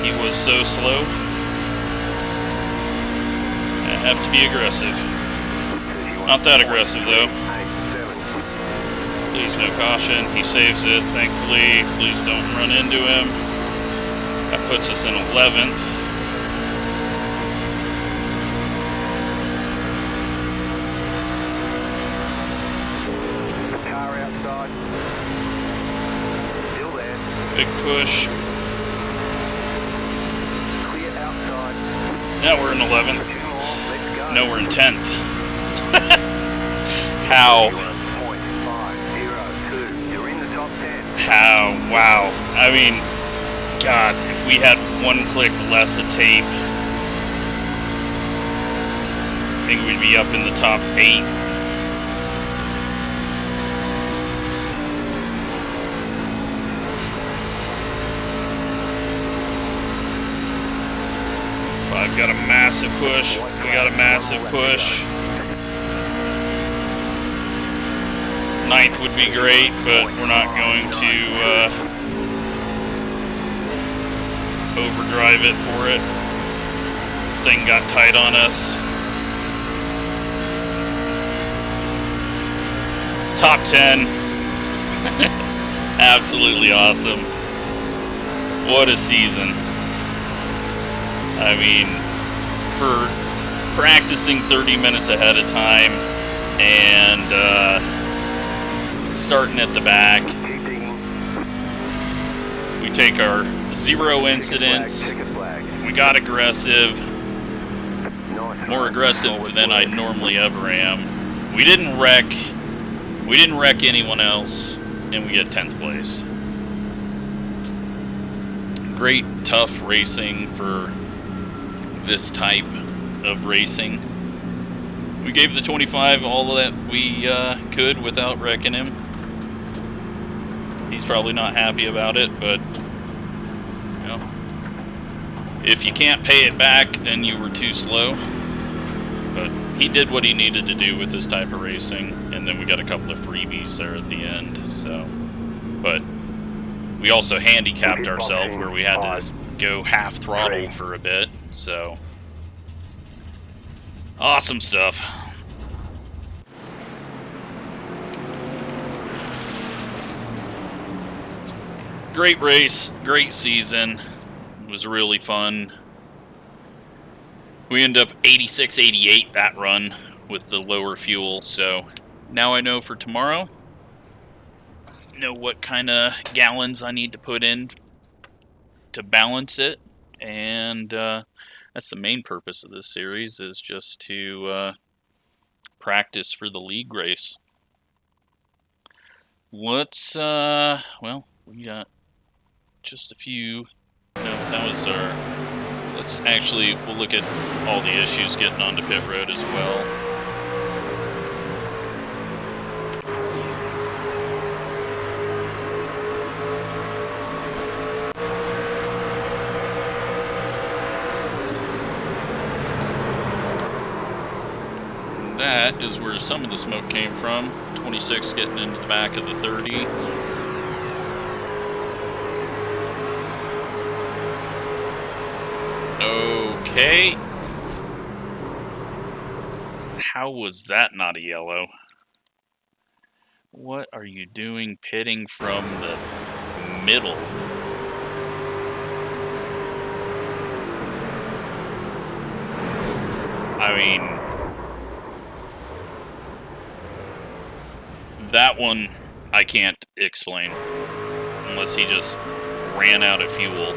he was so slow. I have to be aggressive. Not that aggressive though. Please no caution. He saves it, thankfully. Please don't run into him. That puts us in 11th. Car outside. Still there. Big push. Clear outside. Now we're in 11th. 2 more. Let's go. No, we're in 10th. How? 1.502. You're in the top 10. How? Wow. I mean, God, if we had one click less of tape, I think we'd be up in the top 8. got a massive push. We got a massive push. 9th would be great, but we're not going to overdrive it for it. Thing got tight on us. Top 10. Absolutely awesome. What a season. I mean, for practicing 30 minutes ahead of time and starting at the back, we take our 0 incidents. We got aggressive, more aggressive than I normally ever am. We didn't wreck anyone else, and we get 10th place. Great, tough racing for this type of racing. We gave the 25 all that we could without wrecking him. He's probably not happy about it, but you know, if you can't pay it back, then you were too slow. But he did what he needed to do with this type of racing, and then we got a couple of freebies there at the end. So, but we also handicapped ourselves where we had to go half throttle for a bit. So, awesome stuff. Great race, great season. It was really fun. We ended up 86-88 that run with the lower fuel, so now I know for tomorrow, know what kind of gallons I need to put in to balance it, and that's the main purpose of this series, is just to practice for the league race. Let's, well, we got just a few, no, that was our, let's actually, we'll look at all the issues getting onto pit road as well. That is where some of the smoke came from. 26 getting into the back of the 30. Okay. How was that not a yellow? What are you doing pitting from the middle? I mean, that one I can't explain unless he just ran out of fuel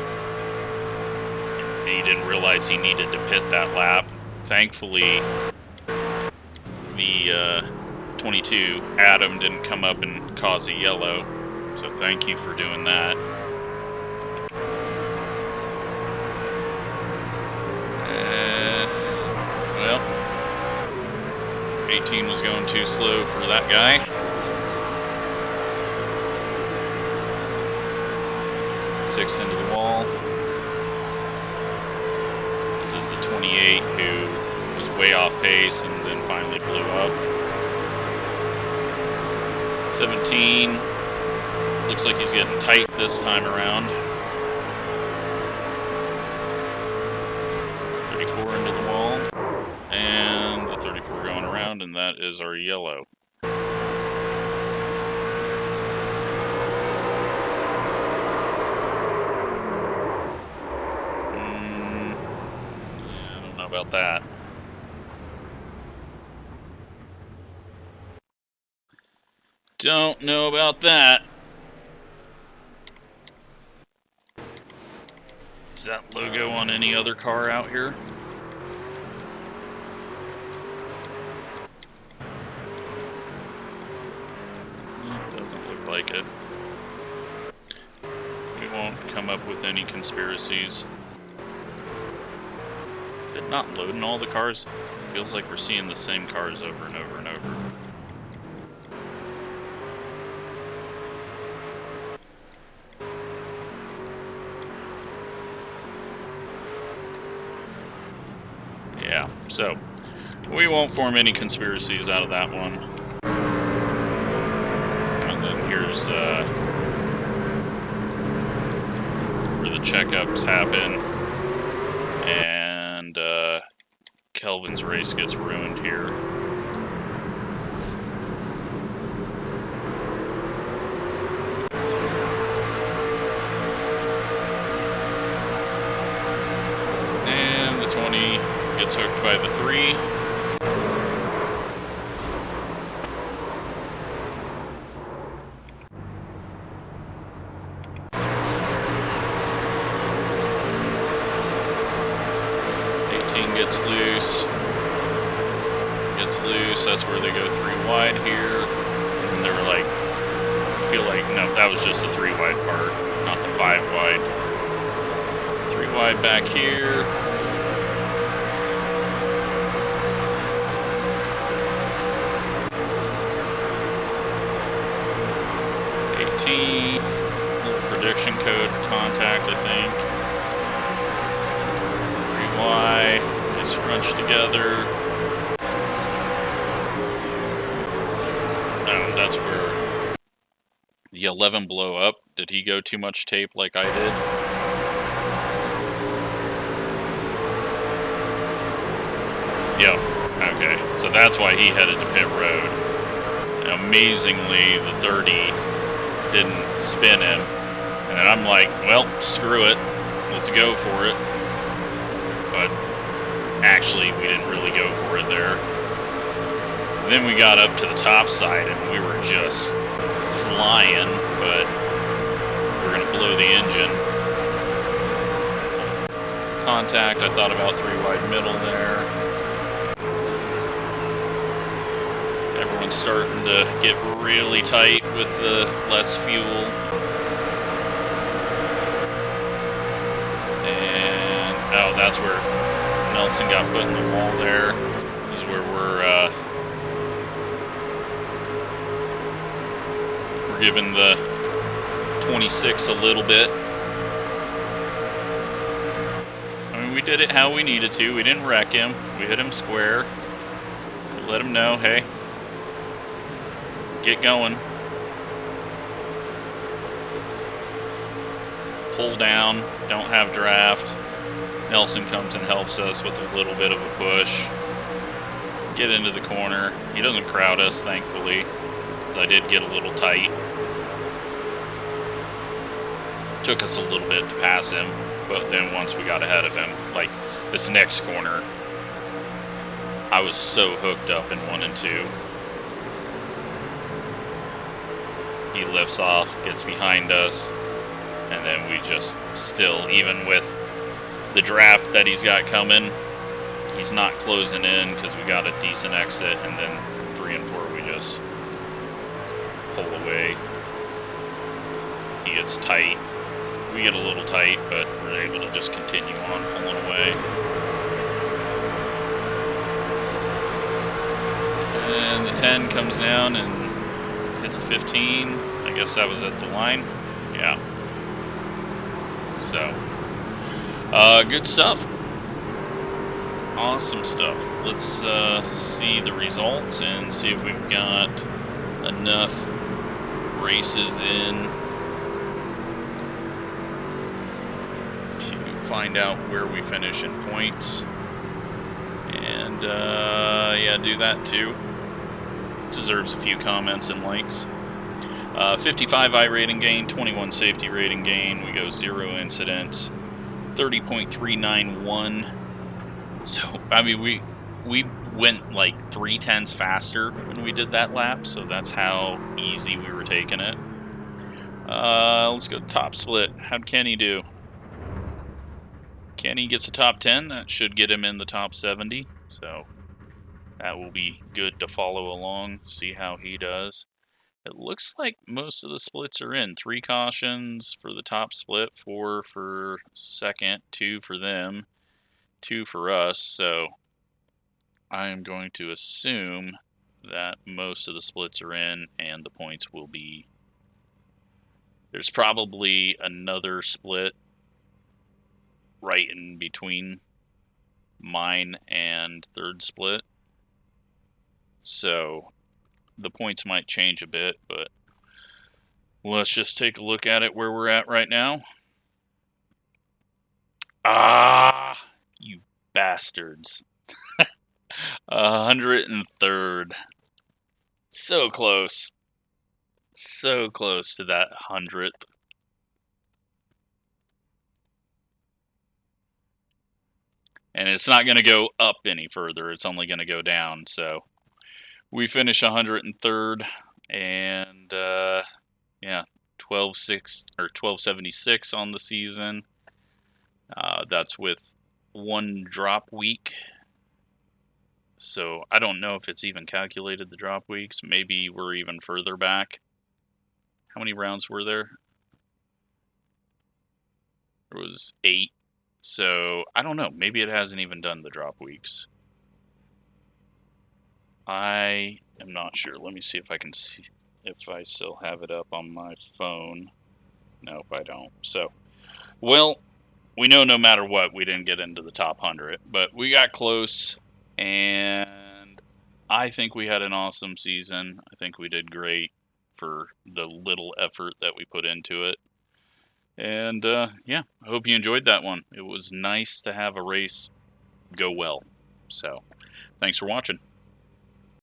and he didn't realize he needed to pit that lap. Thankfully, the 22 Adam didn't come up and cause a yellow, so thank you for doing that. Well, 18 was going too slow for that guy. 6 into the wall. This is the 28 who was way off pace and then finally blew up. 17. Looks like he's getting tight this time around. 34 into the wall. And the 34 going around, and that is our yellow. I don't know about that. Don't know about that. Is that logo on any other car out here? Doesn't look like it. We won't come up with any conspiracies. Is it not loading all the cars? Feels like we're seeing the same cars over and over and over. Yeah, so we won't form any conspiracies out of that one. And then here's where the checkups happen. And Kelvin's race gets ruined here. And the 20 gets hooked by the 3. Gets loose. That's where they go 3 wide here. And they were like, I feel like, no, that was just a 3 wide part, not the 5 wide. 3 wide back here. Little prediction code contact, I think. 3Y, they scrunch together. Oh, that's where the 11 blow up. Did he go too much tape like I did? Yep, okay, so that's why he headed to pit road. And amazingly, the 30 didn't spin him. And then I'm like, well, screw it. Let's go for it. But actually, we didn't really go for it there. And then we got up to the top side and we were just flying, but we're going to blow the engine. Contact, I thought about 3 wide middle there. Everyone's starting to get really tight with the less fuel. And, oh, that's where Nelson got put in the wall there. This is where we're giving the 26 a little bit. I mean, we did it how we needed to. We didn't wreck him. We hit him square. We let him know, hey, get going. Pull down, don't have draft. Nelson comes and helps us with a little bit of a push. Get into the corner. He doesn't crowd us, thankfully, because I did get a little tight. Took us a little bit to pass him, but then once we got ahead of him, like this next corner, I was so hooked up in 1 and 2. He lifts off, gets behind us, and then we just still, even with the draft that he's got coming, he's not closing in because we got a decent exit, and then 3 and 4 we just pull away. He gets tight. We get a little tight, but we're able to just continue on pulling away. And the 10 comes down and hits 15. I guess that was at the line. Yeah. So, good stuff. Awesome stuff. Let's see the results and see if we've got enough races in to find out where we finish in points. And, yeah, do that too. Deserves a few comments and likes. 55 I rating gain, 21 safety rating gain. We go 0 incidents, 30.391. So, I mean, we went like 0.3 faster when we did that lap, so that's how easy we were taking it. Let's go top split. How'd Kenny do? Kenny gets a top 10. That should get him in the top 70. So that will be good to follow along, see how he does. It looks like most of the splits are in. 3 cautions for the top split, 4 for second, 2 for them, 2 for us. So I am going to assume that most of the splits are in and the points will be... There's probably another split right in between mine and third split. So the points might change a bit, but let's just take a look at it where we're at right now. Ah, you bastards. 103rd. So close. So close to that 100th. And it's not going to go up any further. It's only going to go down. So we finish 103rd, and yeah, 12.6 or 12.76 on the season. That's with one drop week. So I don't know if it's even calculated the drop weeks. Maybe we're even further back. How many rounds were there? There was 8. So I don't know. Maybe it hasn't even done the drop weeks. I am not sure. Let me see if I can see if I still have it up on my phone. Nope, I don't. So, well, we know no matter what, we didn't get into the top 100, but we got close, and I think we had an awesome season. I think we did great for the little effort that we put into it. And yeah, I hope you enjoyed that one. It was nice to have a race go well. So, thanks for watching.